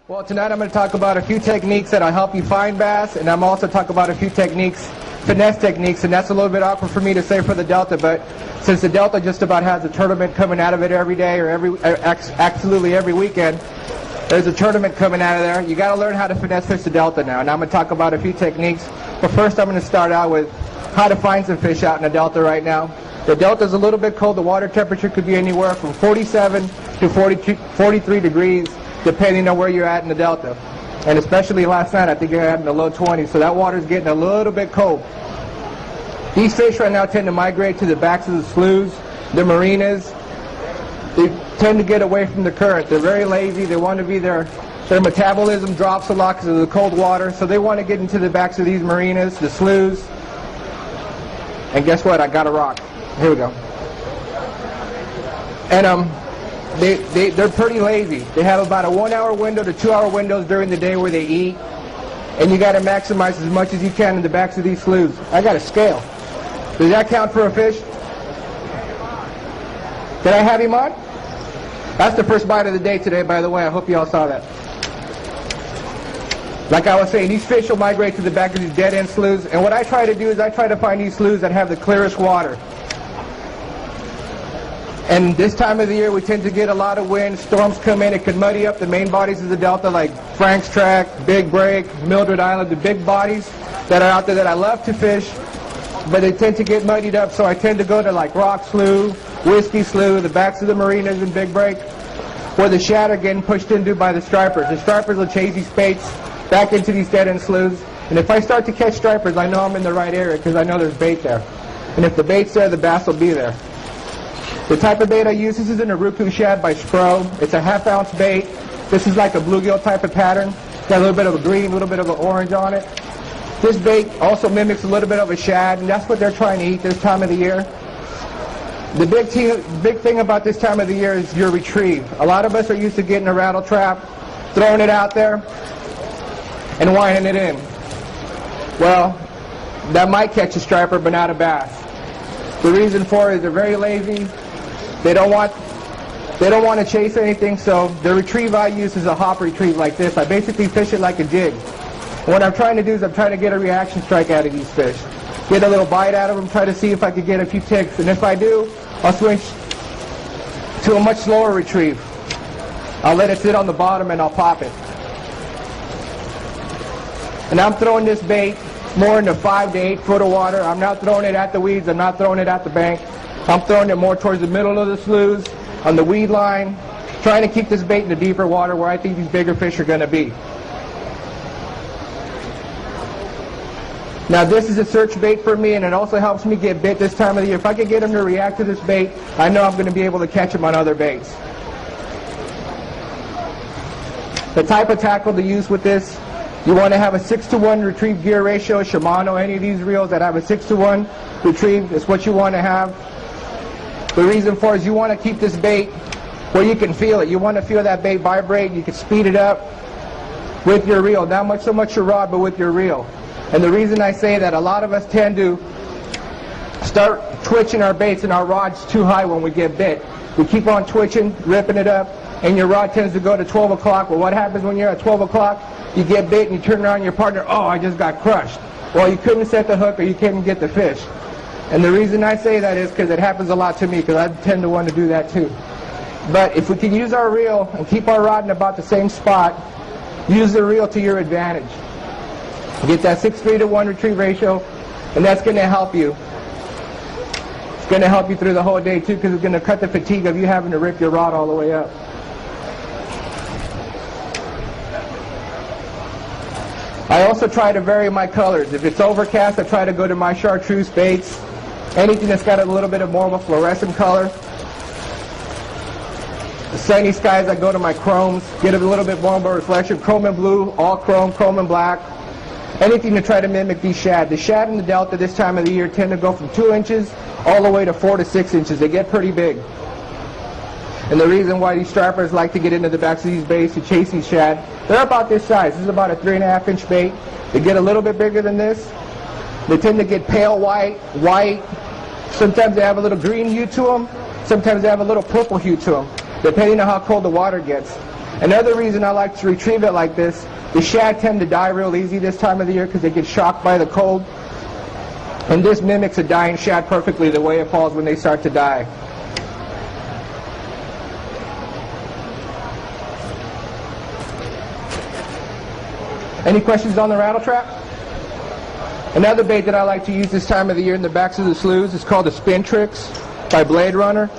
Well, tonight I'm going to talk about a few techniques that'll help you find bass, and I'm also talk about a few techniques, finesse techniques, and that's a little bit awkward for me to say for the Delta, but since the Delta just about has a tournament coming out of it every day or absolutely every weekend, there's a tournament coming out of there. You got to learn how to finesse fish the Delta now, and I'm going to talk about a few techniques. But first I'm going to start out with how to find some fish out in the Delta right now. The Delta is a little bit cold. The water temperature could be anywhere from 47 to 43 degrees, depending on where you're at in the Delta. And especially last night, I think you're at in the low 20s, so that water's getting a little bit cold. These fish right now tend to migrate to the backs of the sloughs, the marinas. They tend to get away from the current. They're very lazy. They want to be there. Their metabolism drops a lot because of the cold water, so they want to get into the backs of these marinas, the sloughs. And guess what? I got a rock. Here we go. And they're pretty lazy. They have about a 1 hour window to 2 hour windows during the day where they eat, and you got to maximize as much as you can in the backs of these sloughs. I got a scale. Does that count for a fish? Did I have him on? That's the first bite of the day today, by the way. I hope you all saw that. Like I was saying, these fish will migrate to the back of these dead-end sloughs, and what I try to do is I try to find these sloughs that have the clearest water. And this time of the year, we tend to get a lot of wind. Storms come in. It can muddy up the main bodies of the Delta, like Frank's Track, Big Break, Mildred Island, the big bodies that are out there that I love to fish, but they tend to get muddied up, so I tend to go to like Rock Slough, Whiskey Slough, the backs of the marinas in Big Break, where the shad are getting pushed into by the stripers. The stripers will chase these baits back into these dead-end sloughs, and if I start to catch stripers, I know I'm in the right area because I know there's bait there. And if the bait's there, the bass will be there. The type of bait I use, this is an Uruku shad by Spro. It's a half-ounce bait. This is like a bluegill type of pattern. Got a little bit of a green, a little bit of an orange on it. This bait also mimics a little bit of a shad, and that's what they're trying to eat this time of the year. The big thing about this time of the year is your retrieve. A lot of us are used to getting a rattle trap, throwing it out there, and winding it in. Well, that might catch a striper, but not a bass. The reason for it is they're very lazy. They don't want to chase anything, so the retrieve I use is a hop retrieve like this. I basically fish it like a jig. What I'm trying to do is I'm trying to get a reaction strike out of these fish. Get a little bite out of them, try to see if I could get a few ticks. And if I do, I'll switch to a much slower retrieve. I'll let it sit on the bottom and I'll pop it. And I'm throwing this bait more into 5 to 8 foot of water. I'm not throwing it at the weeds. I'm not throwing it at the bank. I'm throwing it more towards the middle of the sloughs, on the weed line, trying to keep this bait in the deeper water where I think these bigger fish are going to be. Now this is a search bait for me, and it also helps me get bit this time of the year. If I can get them to react to this bait, I know I'm going to be able to catch them on other baits. The type of tackle to use with this, you want to have a 6-to-1 retrieve gear ratio. Shimano, any of these reels that have a 6-to-1 retrieve is what you want to have. The reason for it is you want to keep this bait where you can feel it. You want to feel that bait vibrate. You can speed it up with your reel. Not so much your rod, but with your reel. And the reason I say that, a lot of us tend to start twitching our baits and our rod's too high when we get bit. We keep on twitching, ripping it up, and your rod tends to go to 12 o'clock. Well, what happens when you're at 12 o'clock? You get bit and you turn around your partner, oh, I just got crushed. Well, you couldn't set the hook or you couldn't get the fish. And the reason I say that is because it happens a lot to me, because I tend to want to do that too. But if we can use our reel and keep our rod in about the same spot, use the reel to your advantage. Get that 6-3-to-1 retrieve ratio, and that's going to help you. It's going to help you through the whole day too, because it's going to cut the fatigue of you having to rip your rod all the way up. I also try to vary my colors. If it's overcast, I try to go to my chartreuse baits. Anything that's got a little bit of more of a fluorescent color. The sunny skies, I go to my chromes, get a little bit more of a reflection. Chrome and blue, all chrome, chrome and black. Anything to try to mimic these shad. The shad in the Delta this time of the year tend to go from 2 inches all the way to 4 to 6 inches. They get pretty big. And the reason why these stripers like to get into the backs of these baits to chase these shad, they're about this size. This is about a 3.5 inch bait. They get a little bit bigger than this. They tend to get pale white, white. Sometimes they have a little green hue to them. Sometimes they have a little purple hue to them, depending on how cold the water gets. Another reason I like to retrieve it like this, the shad tend to die real easy this time of the year because they get shocked by the cold. And this mimics a dying shad perfectly the way it falls when they start to die. Any questions on the rattle trap? Another bait that I like to use this time of the year in the backs of the sloughs is called the Spin Tricks by Blade Runner.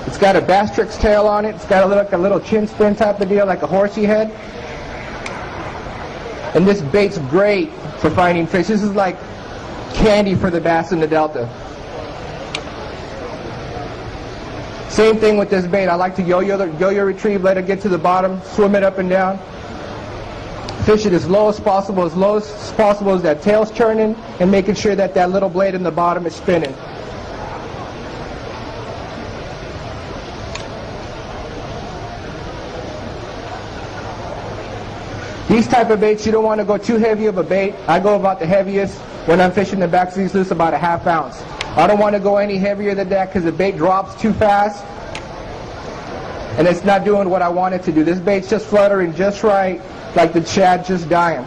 It's got a bass tricks tail on it. It's got a little chin spin type of deal, like a horsey head. And this bait's great for finding fish. This is like candy for the bass in the Delta. Same thing with this bait. I like to yo-yo retrieve, let it get to the bottom, swim it up and down. Fish it as low as possible as that tail's turning, and making sure that that little blade in the bottom is spinning. These type of baits, you don't want to go too heavy of a bait. I go about the heaviest when I'm fishing the backs of these sloughs, about a ½ ounce. I don't want to go any heavier than that because the bait drops too fast and it's not doing what I want it to do. This bait's just fluttering just right, like the shad just dying.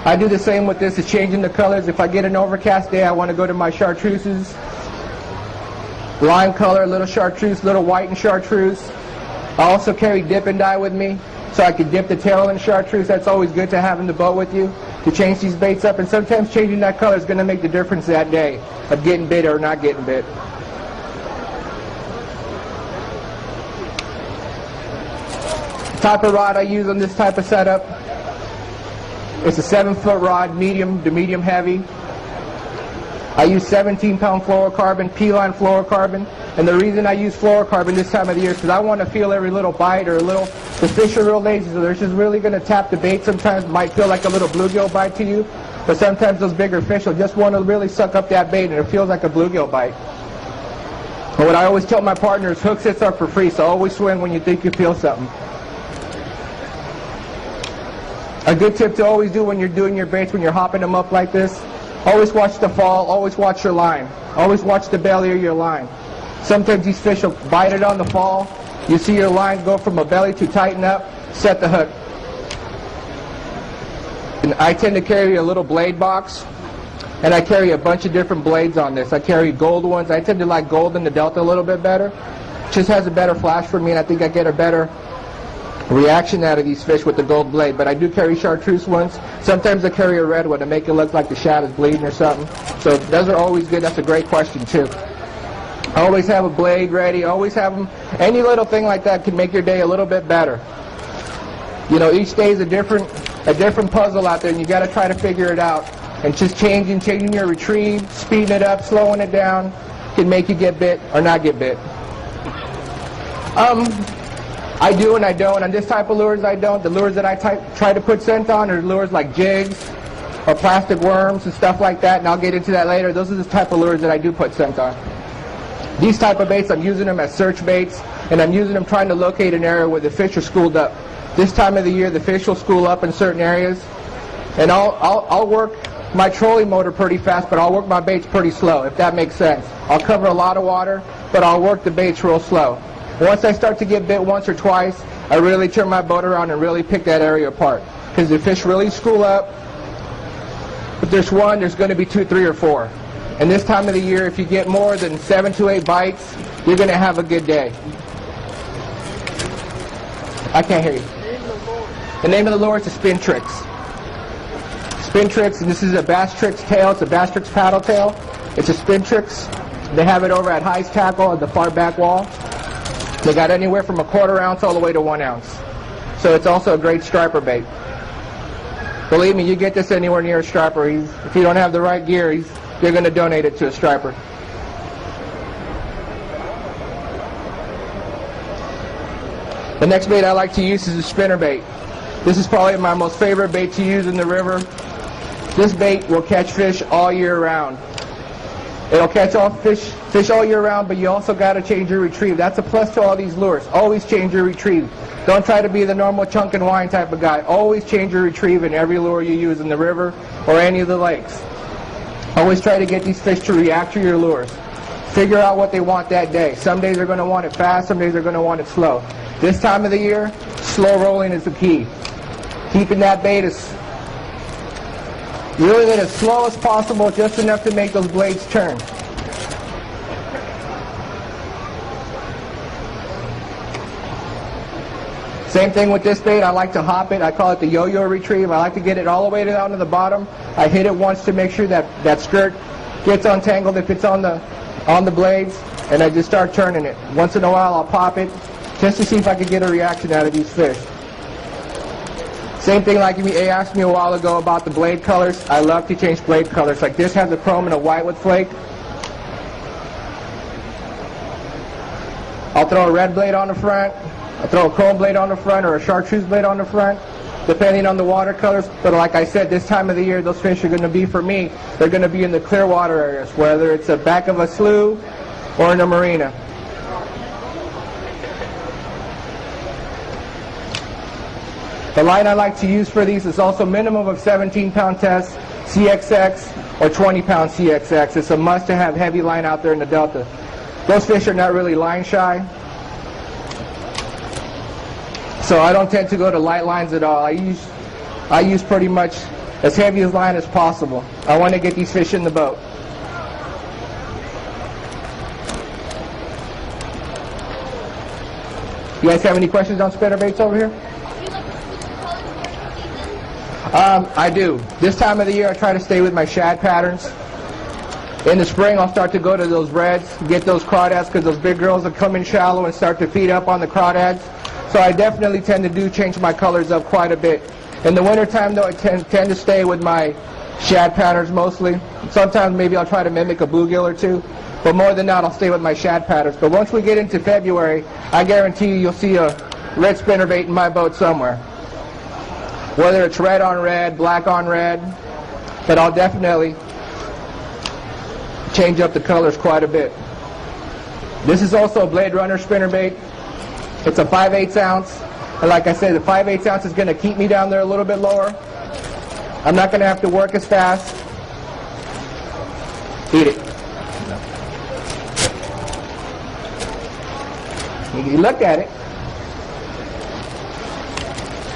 I do the same with this, is changing the colors. If I get an overcast day, I want to go to my chartreuses. Lime color, little chartreuse, little white and chartreuse. I also carry dip and dye with me, so I can dip the tail in chartreuse. That's always good to have in the boat with you, to change these baits up. And sometimes changing that color is going to make the difference that day of getting bit or not getting bit. The type of rod I use on this type of setup, it's a 7-foot rod, medium to medium heavy. I use 17-pound fluorocarbon, P-line fluorocarbon. And the reason I use fluorocarbon this time of the year is because I want to feel every little bite or the fish are real lazy, so they're just really going to tap the bait. Sometimes it might feel like a little bluegill bite to you, but sometimes those bigger fish will just want to really suck up that bait and it feels like a bluegill bite. And what I always tell my partners, hook sets are for free, so always swing when you think you feel something. A good tip to always do when you're doing your baits, when you're hopping them up like this, always watch the fall, always watch your line. Always watch the belly of your line. Sometimes these fish will bite it on the fall. You see your line go from a belly to tighten up, set the hook. And I tend to carry a little blade box, and I carry a bunch of different blades on this. I carry gold ones. I tend to like gold in the Delta a little bit better. Just has a better flash for me, and I think I get a better reaction out of these fish with the gold blade. But I do carry chartreuse ones. Sometimes I carry a red one to make it look like the shad is bleeding or something. So those are always good. That's a great question too. I always have a blade ready. Always have them. Any little thing like that can make your day a little bit better. You know, each day is a different puzzle out there, and you got to try to figure it out. And just changing your retrieve, speeding it up, slowing it down, can make you get bit or not get bit. I do and I don't. On this type of lures, I don't. The lures that I try to put scent on are lures like jigs or plastic worms and stuff like that, and I'll get into that later. Those are the type of lures that I do put scent on. These type of baits, I'm using them as search baits, and I'm using them trying to locate an area where the fish are schooled up. This time of the year, the fish will school up in certain areas, and I'll work my trolling motor pretty fast, but I'll work my baits pretty slow, if that makes sense. I'll cover a lot of water, but I'll work the baits real slow. Once I start to get bit once or twice, I really turn my boat around and really pick that area apart. Because the fish really school up. If there's one, there's going to be 2, 3, or 4. And this time of the year, if you get more than 7 to 8 bites, you're going to have a good day. I can't hear you. The name of the lure is the Spin Tricks. Spin Tricks, and this is a Bass Tricks tail. It's a Bass Tricks paddle tail. It's a Spin Tricks. They have it over at High's Tackle at the far back wall. They got anywhere from a 1/4 ounce all the way to 1 ounce. So it's also a great striper bait. Believe me, you get this anywhere near a striper. If you don't have the right gear, you're going to donate it to a striper. The next bait I like to use is a spinner bait. This is probably my most favorite bait to use in the river. This bait will catch fish all year round. It'll catch all fish all year round, but you also got to change your retrieve. That's a plus to all these lures. Always change your retrieve. Don't try to be the normal chunk and wind type of guy. Always change your retrieve in every lure you use in the river or any of the lakes. Always try to get these fish to react to your lures. Figure out what they want that day. Some days they're going to want it fast, some days they're going to want it slow. This time of the year, slow rolling is the key. Keeping that bait as reeling it as slow as possible, just enough to make those blades turn. Same thing with this bait. I like to hop it. I call it the yo-yo retrieve. I like to get it all the way down to the bottom. I hit it once to make sure that that skirt gets untangled if it's on the blades, and I just start turning it. Once in a while I'll pop it just to see if I can get a reaction out of these fish. Same thing like you asked me a while ago about the blade colors. I love to change blade colors. Like this has a chrome and a white with flake. I'll throw a red blade on the front. I'll throw a chrome blade on the front or a chartreuse blade on the front, depending on the watercolors. But like I said, this time of the year, those fish are going to be, for me, they're going to be in the clear water areas, whether it's the back of a slough or in a marina. The line I like to use for these is also minimum of 17-pound test, CXX, or 20-pound CXX. It's a must to have heavy line out there in the Delta. Those fish are not really line shy, so I don't tend to go to light lines at all. I use pretty much as heavy a line as possible. I want to get these fish in the boat. You guys have any questions on spinnerbaits over here? I do. This time of the year I try to stay with my shad patterns. In the spring I'll start to go to those reds, get those crawdads, because those big girls will come in shallow and start to feed up on the crawdads. So I definitely tend to change my colors up quite a bit. In the wintertime though, I tend to stay with my shad patterns mostly. Sometimes maybe I'll try to mimic a bluegill or two, but more than that I'll stay with my shad patterns. But once we get into February, I guarantee you'll see a red spinnerbait in my boat somewhere. Whether it's red on red, black on red, but I'll definitely change up the colors quite a bit. This is also a Blade Runner spinnerbait. It's a 5/8 ounce. And like I said, the 5/8 ounce is going to keep me down there a little bit lower. I'm not going to have to work as fast. Eat it. You look at it.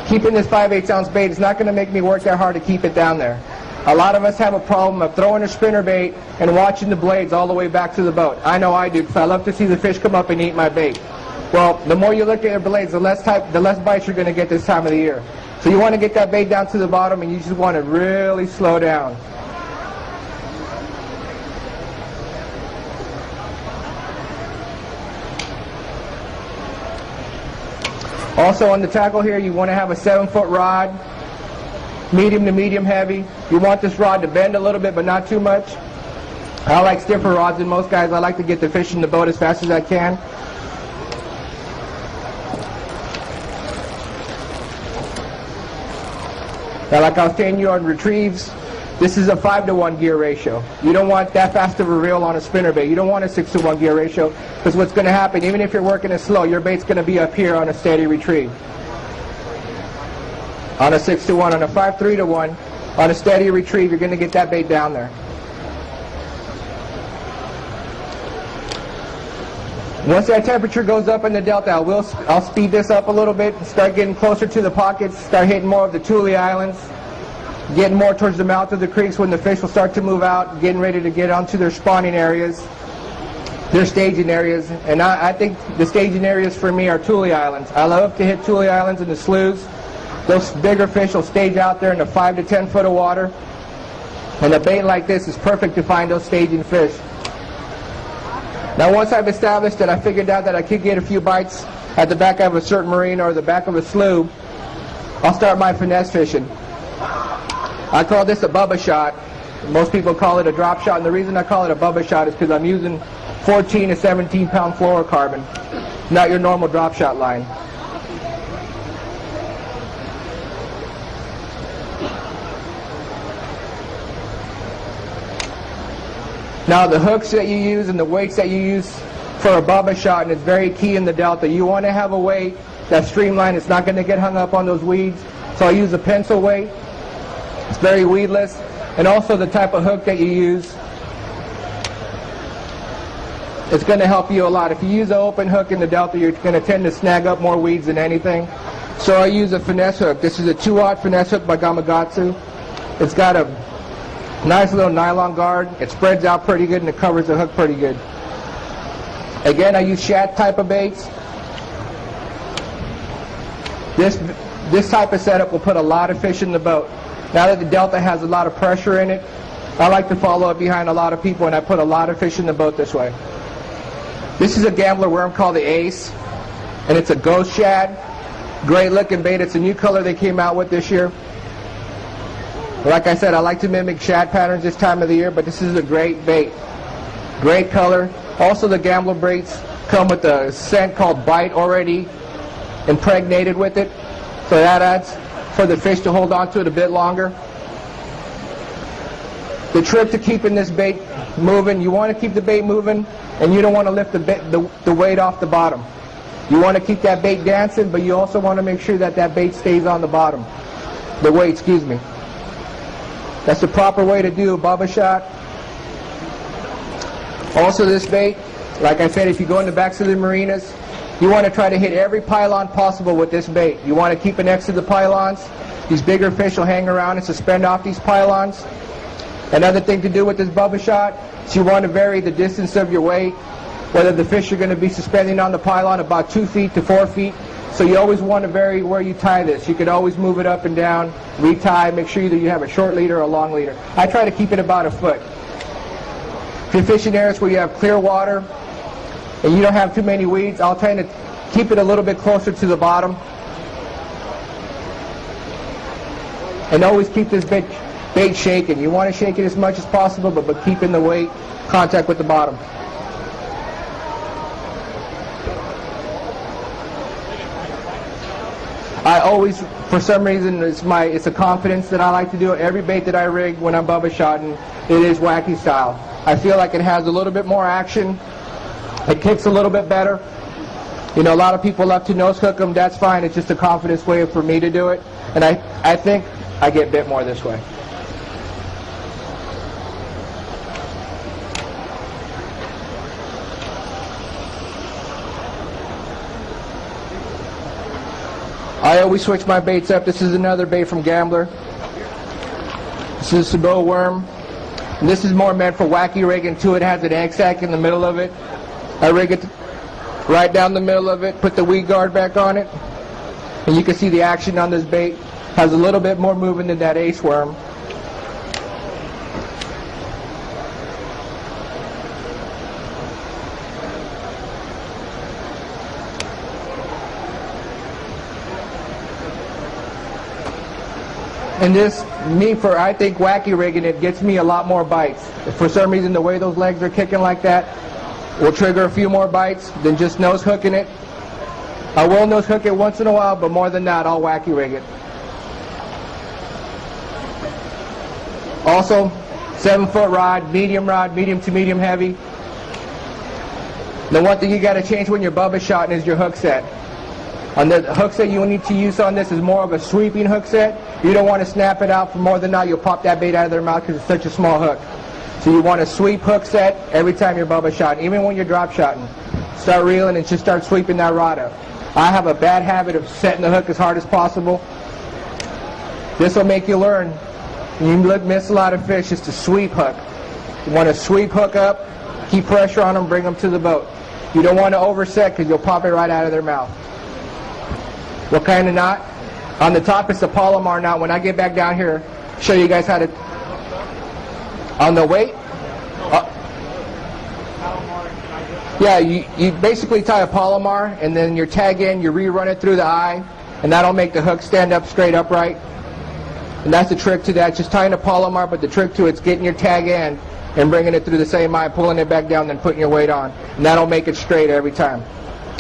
Keeping this 5/8 ounce bait is not going to make me work that hard to keep it down there. A lot of us have a problem of throwing a spinnerbait and watching the blades all the way back to the boat. I know I do, because I love to see the fish come up and eat my bait. Well, the more you look at your blades, the less bites you're going to get this time of the year. So you want to get that bait down to the bottom, and you just want to really slow down. Also on the tackle here, you want to have a 7-foot rod, medium to medium heavy. You want this rod to bend a little bit, but not too much. I like stiffer rods than most guys. I like to get the fish in the boat as fast as I can. Now, like I was saying you on retrieves, this is a 5-to-1 gear ratio. You don't want that fast of a reel on a spinnerbait. You don't want a 6-to-1 gear ratio, because what's going to happen, even if you're working it slow, your bait's going to be up here on a steady retrieve. On a 6-to-1, on a 5-3-to-1, on a steady retrieve, you're going to get that bait down there. Once that temperature goes up in the Delta, I'll speed this up a little bit, start getting closer to the pockets, start hitting more of the Tule Islands, getting more towards the mouth of the creeks when the fish will start to move out, getting ready to get onto their spawning areas, their staging areas. And I think the staging areas for me are Tule Islands. I love to hit Tule Islands in the sloughs. Those bigger fish will stage out there in the 5 to 10 foot of water. And a bait like this is perfect to find those staging fish. Now once I've established that I figured out that I could get a few bites at the back of a certain marina or the back of a slough, I'll start my finesse fishing. I call this a bubba shot. Most people call it a drop shot, and the reason I call it a bubba shot is because I'm using 14 to 17 pound fluorocarbon, not your normal drop shot line. Now the hooks that you use and the weights that you use for a bubba shot, and it's very key in the Delta. You want to have a weight that's streamlined. It's not going to get hung up on those weeds. So I use a pencil weight. It's very weedless. And also the type of hook that you use, it's going to help you a lot. If you use an open hook in the Delta, you're going to tend to snag up more weeds than anything. So I use a finesse hook. This is a 2-aught finesse hook by Gamakatsu. It's got a nice little nylon guard. It spreads out pretty good and it covers the hook pretty good. Again, I use shad type of baits. This type of setup will put a lot of fish in the boat. Now that the Delta has a lot of pressure in it, I like to follow up behind a lot of people, and I put a lot of fish in the boat this way. This is a gambler worm called the ISE, and it's a ghost shad. Great looking bait. It's a new color they came out with this year. Like I said, I like to mimic shad patterns this time of the year, but this is a great bait. Great color. Also, the gambler baits come with a scent called bite already impregnated with it, so that adds for the fish to hold on to it a bit longer. The trick to keeping this bait moving, you want to keep the bait moving, and you don't want to lift the weight off the bottom. You want to keep that bait dancing, but you also want to make sure that that bait stays on the bottom. The weight, excuse me. That's the proper way to do a bubba shot. Also, this bait, like I said, if you go in the backs of the marinas, you want to try to hit every pylon possible with this bait. You want to keep it next to the pylons. These bigger fish will hang around and suspend off these pylons. Another thing to do with this bubba shot is you want to vary the distance of your weight, whether the fish are going to be suspending on the pylon about 2 feet to 4 feet. So you always want to vary where you tie this. You could always move it up and down, retie, make sure either you have a short leader or a long leader. I try to keep it about a foot. If you're fishing areas where you have clear water and you don't have too many weeds, I'll try to keep it a little bit closer to the bottom. And always keep this bait shaking. You want to shake it as much as possible, but keeping the weight contact with the bottom. I always, for some reason, it's a confidence that I like to do it. Every bait that I rig when I'm bubba shotting, it is wacky style. I feel like it has a little bit more action. It kicks a little bit better. You know, a lot of people love to nose hook them. That's fine. It's just a confidence way for me to do it. And I think I get bit more this way. I always switch my baits up. This is another bait from Gambler. This is a Sabo worm. And this is more meant for wacky rigging too. It has an egg sac in the middle of it. I rig it right down the middle of it, put the weed guard back on it, and you can see the action on this bait. Has a little bit more movement than that ace worm. And this, I think wacky rigging, it gets me a lot more bites. If for some reason the way those legs are kicking like that will trigger a few more bites than just nose hooking it. I will nose hook it once in a while, but more than that, I'll wacky rig it. Also, 7-foot rod, medium to medium heavy. The one thing you got to change when you're bubba shotting is your hook set. On the hook set you need to use on this is more of a sweeping hook set. You don't want to snap it out for more than that. You'll pop that bait out of their mouth because it's such a small hook. So you want a sweep hook set every time you're bubba shotting, even when you're drop shotting. Start reeling and just start sweeping that rod up. I have a bad habit of setting the hook as hard as possible. This will make you learn. You miss a lot of fish. It's a sweep hook. You want to sweep hook up, keep pressure on them, bring them to the boat. You don't want to overset because you'll pop it right out of their mouth. What kind of knot? On the top it's a Palomar knot. When I get back down here, show you guys how to. On the weight? Yeah, you basically tie a Palomar and then your tag end, you rerun it through the eye, and that'll make the hook stand up straight upright. And that's the trick to that, just tying a Palomar, but the trick to it's getting your tag end and bringing it through the same eye, pulling it back down, then putting your weight on. And that'll make it straight every time.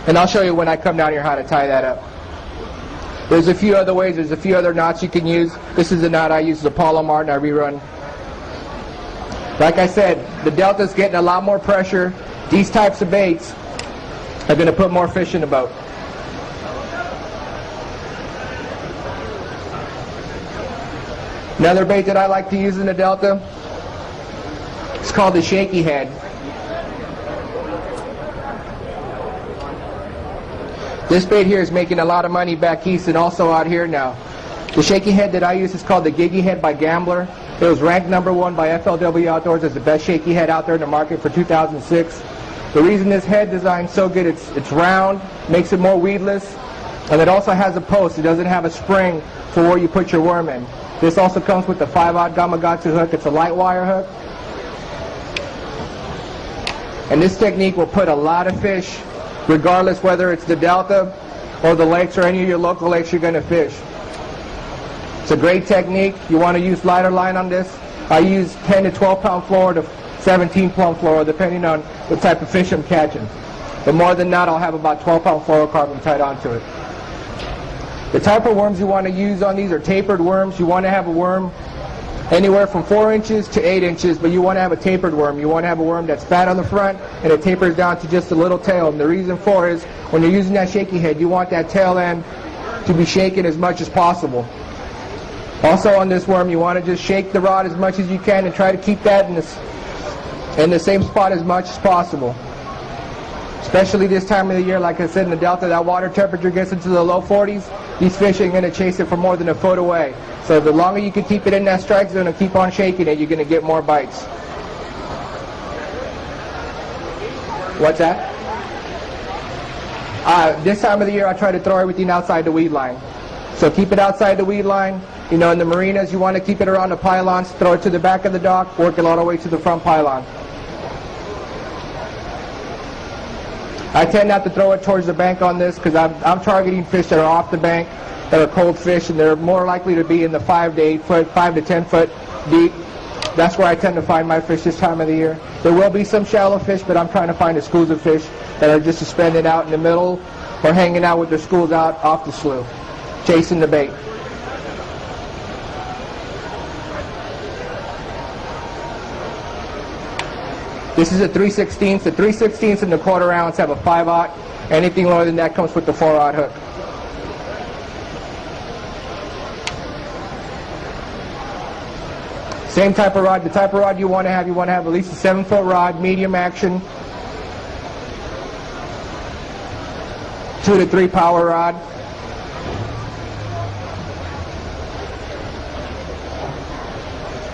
And I'll show you when I come down here how to tie that up. There's a few other ways, there's a few other knots you can use. This is the knot I use, the Palomar, and I rerun. Like I said, the delta's getting a lot more pressure. These types of baits are going to put more fish in the boat. Another bait that I like to use in the delta, it's called the shaky head. This bait here is making a lot of money back east and also out here now. The shaky head that I use is called the Giggy Head by Gambler. It was ranked #1 by FLW Outdoors as the best shaky head out there in the market for 2006. The reason this head design is so good, it's round, makes it more weedless, and it also has a post. It doesn't have a spring for where you put your worm in. This also comes with the 5/0 Gamakatsu hook. It's a light wire hook. And this technique will put a lot of fish, regardless whether it's the delta or the lakes or any of your local lakes you're going to fish. It's a great technique. You want to use lighter line on this. I use 10 to 12 pound fluoro to 17 pound fluoro, depending on what type of fish I'm catching. But more than that, I'll have about 12 pound fluorocarbon tied onto it. The type of worms you want to use on these are tapered worms. You want to have a worm anywhere from 4 inches to 8 inches, but you want to have a tapered worm. You want to have a worm that's fat on the front and it tapers down to just a little tail. And the reason for is when you're using that shaky head, you want that tail end to be shaken as much as possible. Also on this worm, you want to just shake the rod as much as you can and try to keep that in the same spot as much as possible. Especially this time of the year, like I said, in the delta, that water temperature gets into the low 40s. These fish ain't going to chase it for more than a foot away. So the longer you can keep it in that strike zone and keep on shaking it, you're going to get more bites. What's that? This time of the year, I try to throw everything outside the weed line. So keep it outside the weed line. You know, in the marinas, you want to keep it around the pylons, throw it to the back of the dock, work it all the way to the front pylon. I tend not to throw it towards the bank on this because I'm targeting fish that are off the bank, that are cold fish, and they're more likely to be in the 5 to 8 foot, 5 to 10 foot deep. That's where I tend to find my fish this time of the year. There will be some shallow fish, but I'm trying to find the schools of fish that are just suspended out in the middle or hanging out with their schools out off the slough, chasing the bait. This is a 3/16. The 3/16 and the 1/4 ounce have a 5/0. Anything lower than that comes with the 4/0 hook. Same type of rod. The type of rod you want to have at least a 7-foot rod, medium action, 2 to 3 power rod.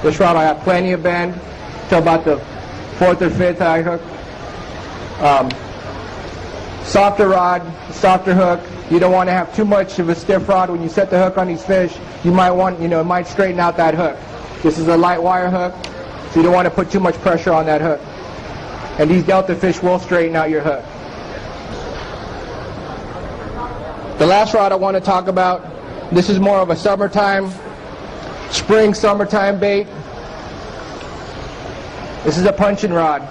This rod I have plenty of bend till about the 4th or 5th eye hook. Softer rod, softer hook. You don't want to have too much of a stiff rod when you set the hook on these fish. You might want, it might straighten out that hook. This is a light wire hook, so you don't want to put too much pressure on that hook. And these delta fish will straighten out your hook. The last rod I want to talk about, this is more of a summertime, summertime bait. This is a punching rod.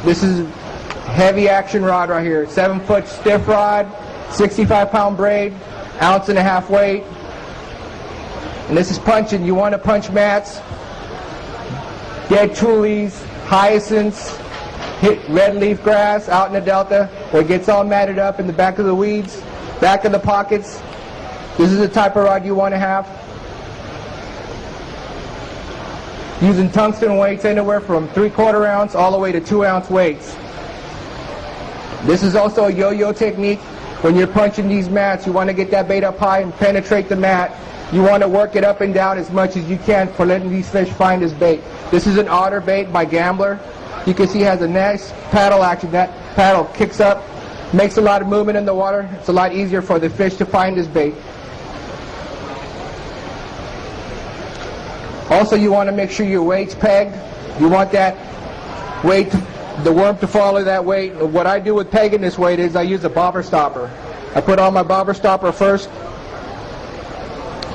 This is heavy action rod right here. 7-foot stiff rod, 65-pound braid, 1.5 ounce weight. And this is punching. You want to punch mats, dead tules, hyacinths, hit red leaf grass out in the delta where it gets all matted up in the back of the weeds, back of the pockets. This is the type of rod you want to have. Using tungsten weights anywhere from 3/4 ounce all the way to 2 ounce weights. This is also a yo-yo technique. When you're punching these mats, you want to get that bait up high and penetrate the mat. You want to work it up and down as much as you can for letting these fish find this bait. This is an otter bait by Gambler. You can see it has a nice paddle action. That paddle kicks up, makes a lot of movement in the water. It's a lot easier for the fish to find this bait. Also, you want to make sure your weight's pegged. You want that weight, the worm to follow that weight. What I do with pegging this weight is I use a bobber stopper. I put on my bobber stopper first,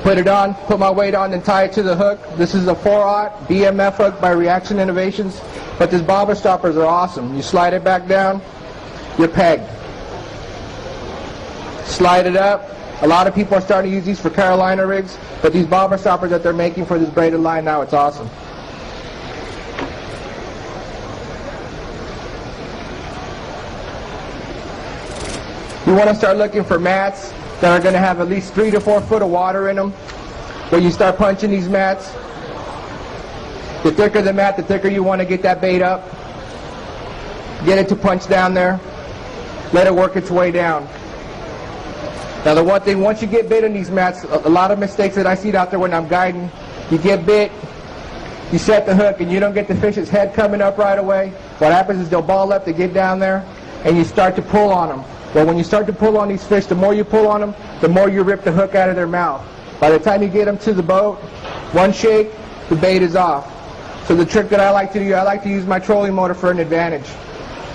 put it on, put my weight on, and tie it to the hook. This is a 4/0 BMF hook by Reaction Innovations, but these bobber stoppers are awesome. You slide it back down, you're pegged. Slide it up. A lot of people are starting to use these for Carolina rigs, but these bobber stoppers that they're making for this braided line now, it's awesome. You want to start looking for mats that are going to have at least 3 to 4 foot of water in them. When you start punching these mats, the thicker the mat, the thicker you want to get that bait up. Get it to punch down there. Let it work its way down. Now the one thing, once you get bit in these mats, a lot of mistakes that I see out there when I'm guiding, you get bit, you set the hook, and you don't get the fish's head coming up right away. What happens is they'll ball up to get down there, and you start to pull on them. Well, when you start to pull on these fish, the more you pull on them, the more you rip the hook out of their mouth. By the time you get them to the boat, one shake, the bait is off. So the trick that I like to do, I like to use my trolling motor for an advantage.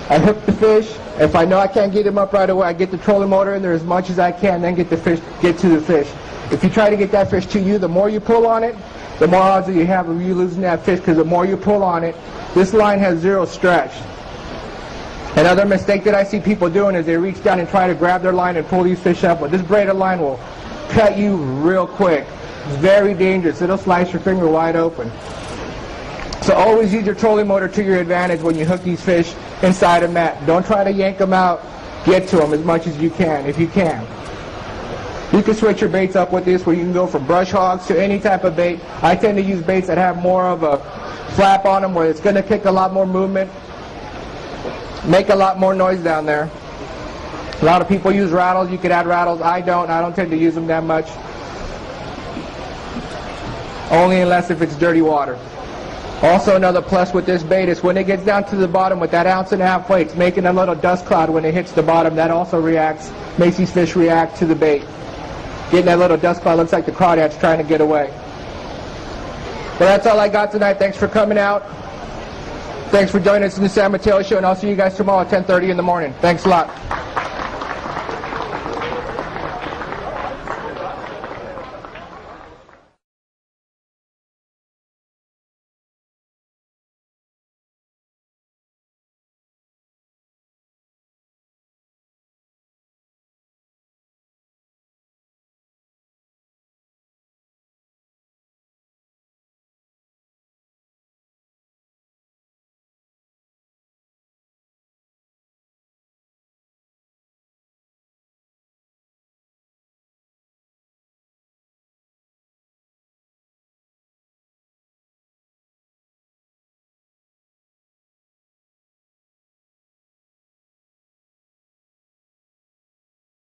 I hook the fish. If I know I can't get him up right away, I get the trolling motor in there as much as I can, then get to the fish. If you try to get that fish to you, the more you pull on it, the more odds that you have of you losing that fish, because the more you pull on it, this line has zero stretch. Another mistake that I see people doing is they reach down and try to grab their line and pull these fish up, but this braided line will cut you real quick. It's very dangerous. It'll slice your finger wide open. So always use your trolling motor to your advantage when you hook these fish inside a mat. Don't try to yank them out. Get to them as much as you can, if you can. You can switch your baits up with this, where you can go from brush hogs to any type of bait. I tend to use baits that have more of a flap on them, where it's going to kick a lot more movement, make a lot more noise down there. A lot of people use rattles. You could add rattles. I don't tend to use them that much. Only unless if it's dirty water. Also, another plus with this bait is when it gets down to the bottom with that 1.5 ounce weight, it's making a little dust cloud when it hits the bottom. That also makes these fish react to the bait. Getting that little dust cloud looks like the crawdad's trying to get away. Well, that's all I got tonight. Thanks for coming out. Thanks for joining us in the San Mateo show, and I'll see you guys tomorrow at 10:30 in the morning. Thanks a lot.